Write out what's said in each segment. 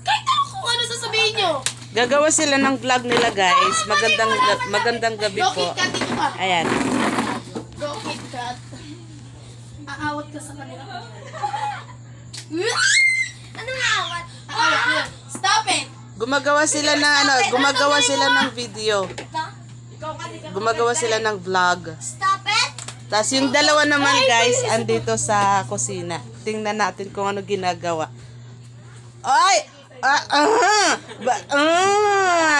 Kahit ako kung ano sasabihin nyo. Gagawa sila ng vlog nila, guys. Magandang gabi Go, po. KitKat, dito ka. Ayan. Go, KitKat. Aawat ka sa kanila. Anong awat? Aawat yun. Stop it! Gumagawa sila ng video. Gumagawa sila ng vlog. Stop it! Tapos yung dalawa naman, guys, andito sa kusina. Tingnan natin kung ano ginagawa. Ay!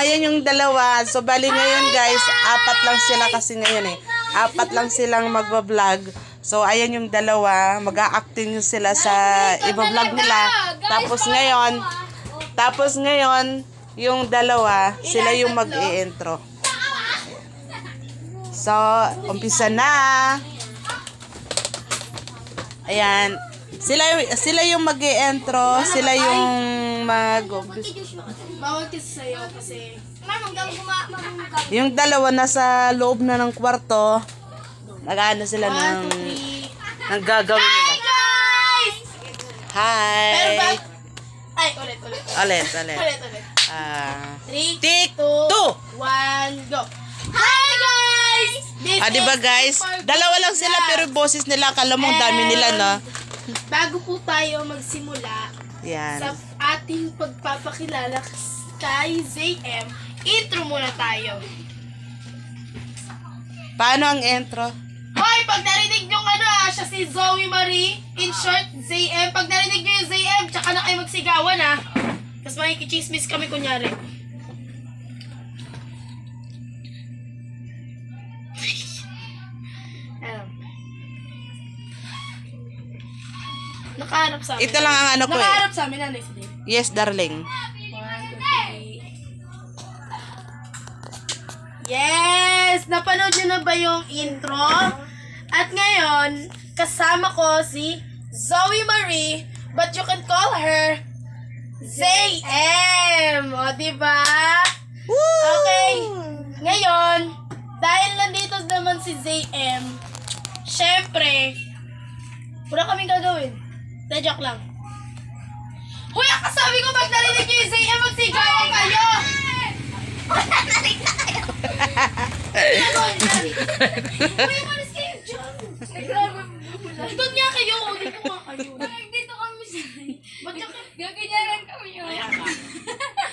Ayan yung dalawa. So, bali ngayon, guys, apat lang sila kasi ngayon eh. Apat lang silang magbablog. So, ayan yung dalawa. Mag-a-acting sila sa iba-vlog nila. Tapos ngayon, yung dalawa, sila yung mag-i-intro. So, umpisa na. Ayan. Sila yung mag-i-intro. Sila yung Bawal kasi sa'yo kasi... yung dalawa nasa loob na ng kwarto. Nag-ano sila ng gagawin nila. Guys! Hi! Pero back... Ay, ulit. Ulit. Ulit. 3, Tik 2, 2. 1, go! Hi guys! This Diba, is guys? Super Dalawa lang Good sila Vlog. pero boses nila, akala mo dami nila, no? Bago po tayo magsimula Yan. sa ating pagpapakilala kay ZM, intro muna tayo. Paano ang intro? Hoy, pag narinig nyo siya si Zoe Marie, in short, ZM. Pag narinig nyo yung ZM, tsaka na kayo magsigawan, Tapos makikichismis kami kunyari. Nakaharap sa amin. Ito lang ang ano ko eh. Nakaharap sa amin, ano yun? Yes, darling. 1, 2, 3. Yes! Napanood nyo na ba yung intro? At ngayon, kasama ko si Zoe Marie, but you can call her ZM. O, diba? Okay. Ngayon, dahil nandito naman si ZM, syempre, wala kaming gagawin. Joke lang. Hoy, ang kasabi ko pag narinig nyo yung ZM, magsigawan kayo! Wala na rin na kayo. Uy, malis kayo dyan! Doon nga kayo, dito nga kayo. Dito kami sa... Ba't yung... Gaganyaran kami yun.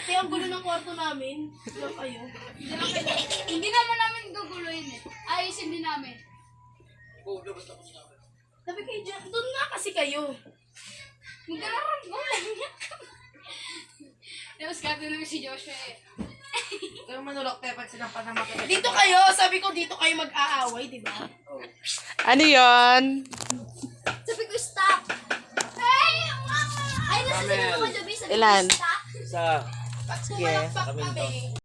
Kaya ang gulo ng kwarto namin. Diyan kayo. Hindi naman namin guguloyin eh. Ayusin din namin. Sabi kayo dyan, doon nga kasi kayo. Magkakarambulan niya kami. Tapos gagawin si Joshua eh. Kaya manulok tayo pag sinampan na makikita. Dito kayo, sabi ko dito kayo mag-aaway, di ba? Ano yon? Sabi ko stop. Hey, mama! Ay, nasa sila mga Joby. Sabi ko Ilan? stop. Pag Sige. pumalakpak kami,